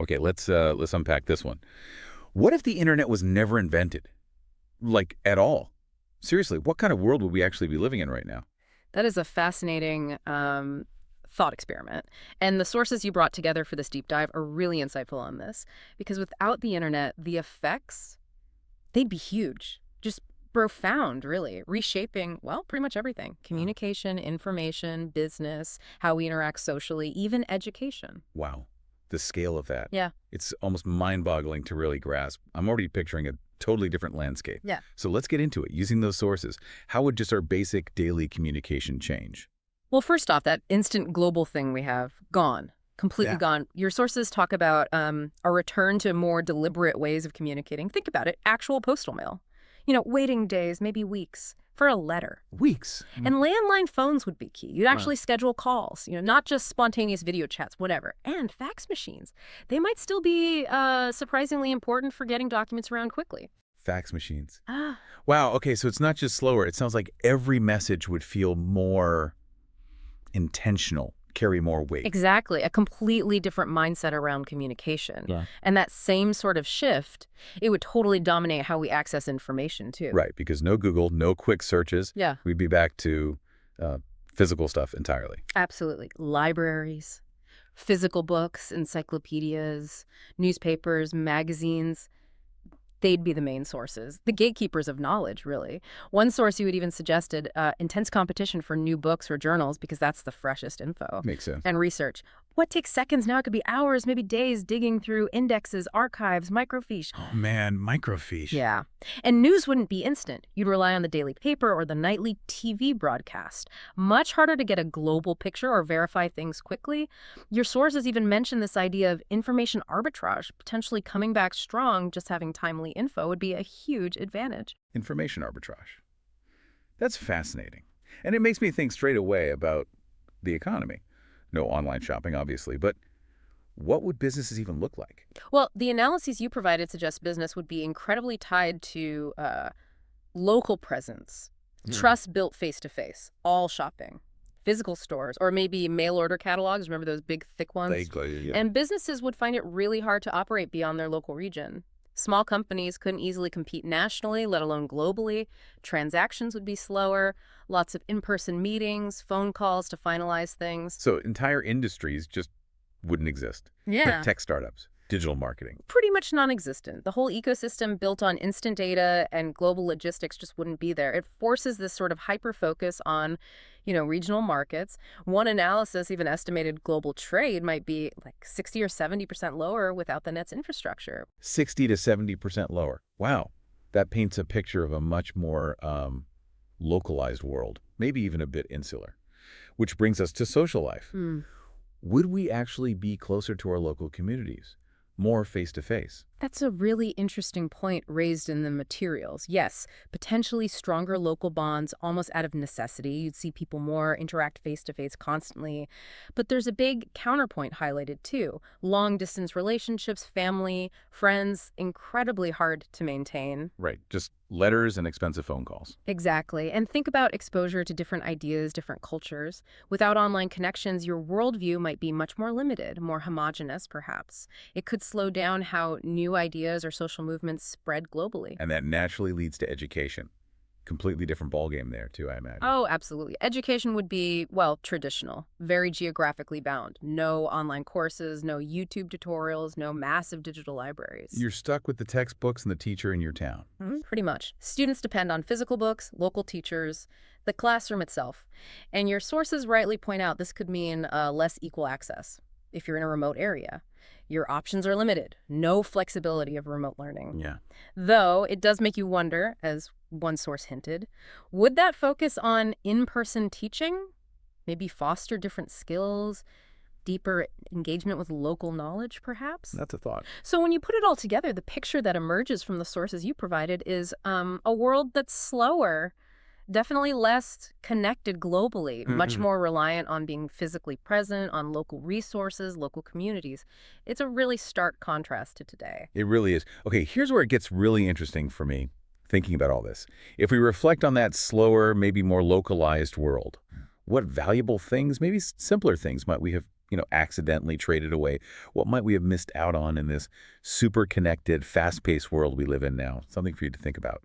Okay, let's unpack this one. What if the internet was never invented? Like, at all? Seriously, what kind of world would we actually be living in right now? That is a fascinating thought experiment. And the sources you brought together for this deep dive are really insightful on this. Because without the internet, the effects, they'd be huge. Just profound, really, reshaping, well, pretty much everything. Communication, information, business, how we interact socially, even education. Wow, the scale of that. Yeah. It's almost mind-boggling to really grasp. I'm already picturing a totally different landscape. Yeah. So let's get into it. Using those sources, how would just our basic daily communication change? Well, first off, that instant global thing we have, gone. Completely Yeah. gone. Your sources talk about a return to more deliberate ways of communicating. Think about it, actual postal mail. Waiting days, maybe weeks, for a letter. Weeks. And landline phones would be key. You'd Wow. actually schedule calls, not just spontaneous video chats, whatever. And fax machines. They might still be surprisingly important for getting documents around quickly. Fax machines. Ah, Wow, okay, so it's not just slower. It sounds like every message would feel more intentional, carry more weight. exactly. A completely different mindset around communication. Yeah. And that same sort of shift, it would totally dominate how we access information, too. Right, because no Google, no quick searches. Yeah, We'd be back to physical stuff entirely. absolutely. Libraries, physical books, encyclopedias, newspapers, magazines. They'd be the main sources, the gatekeepers of knowledge, really. One source you had even suggested intense competition for new books or journals because that's the freshest info. Makes sense. And research. What takes seconds now could be hours, maybe days digging through indexes, archives, microfiche. Oh, man, microfiche. Yeah. And news wouldn't be instant. You'd rely on the daily paper or the nightly TV broadcast. Much harder to get a global picture or verify things quickly. Your sources even mention this idea of information arbitrage, potentially coming back strong. Just having timely info would be a huge advantage. Information arbitrage. That's fascinating. And it makes me think straight away about the economy. No online shopping, obviously, but what would businesses even look like? Well, the analyses you provided suggest business would be incredibly tied to local presence, trust built face to face, all shopping, physical stores, or maybe mail order catalogs. Remember those big, thick ones? Yeah. And businesses would find it really hard to operate beyond their local region. Small companies couldn't easily compete nationally, let alone globally. Transactions would be slower, lots of in-person meetings, phone calls to finalize things. So entire industries just wouldn't exist. Yeah. Tech startups, digital marketing. Pretty much non-existent. The whole ecosystem built on instant data and global logistics just wouldn't be there. It forces this sort of hyper-focus on, regional markets. One analysis even estimated global trade might be like 60 or 70% lower without the net's infrastructure. 60 to 70% lower. Wow. That paints a picture of a much more localized world, maybe even a bit insular. Which brings us to social life. Would we actually be closer to our local communities? More face-to-face? That's a really interesting point raised in the materials. Yes, potentially stronger local bonds almost out of necessity. You'd see people more interact face-to-face constantly. But there's a big counterpoint highlighted too. Long-distance relationships, family, friends, incredibly hard to maintain. Right. Just letters and expensive phone calls. Exactly. And think about exposure to different ideas, different cultures. Without online connections, your worldview might be much more limited, more homogenous, perhaps. It could slow down how new ideas or social movements spread globally. And that naturally leads to education. Completely different ballgame there, too, I imagine. Oh, absolutely. Education would be, well, traditional, very geographically bound. No online courses, no YouTube tutorials, no massive digital libraries. You're stuck with the textbooks and the teacher in your town. Pretty much. Students depend on physical books, local teachers, the classroom itself. And your sources rightly point out this could mean less equal access if you're in a remote area. Your options are limited. No flexibility of remote learning. Yeah. Though it does make you wonder, as one source hinted, would that focus on in-person teaching? Maybe foster different skills, deeper engagement with local knowledge, perhaps? That's a thought. So when you put it all together, the picture that emerges from the sources you provided is a world that's slower, definitely less connected globally, much more reliant on being physically present, on local resources, local communities. It's a really stark contrast to today. It really is. Okay, here's where it gets really interesting for me, thinking about all this. If we reflect on that slower, maybe more localized world, what valuable things, maybe simpler things might we have, accidentally traded away? What might we have missed out on in this super connected, fast-paced world we live in now? Something for you to think about.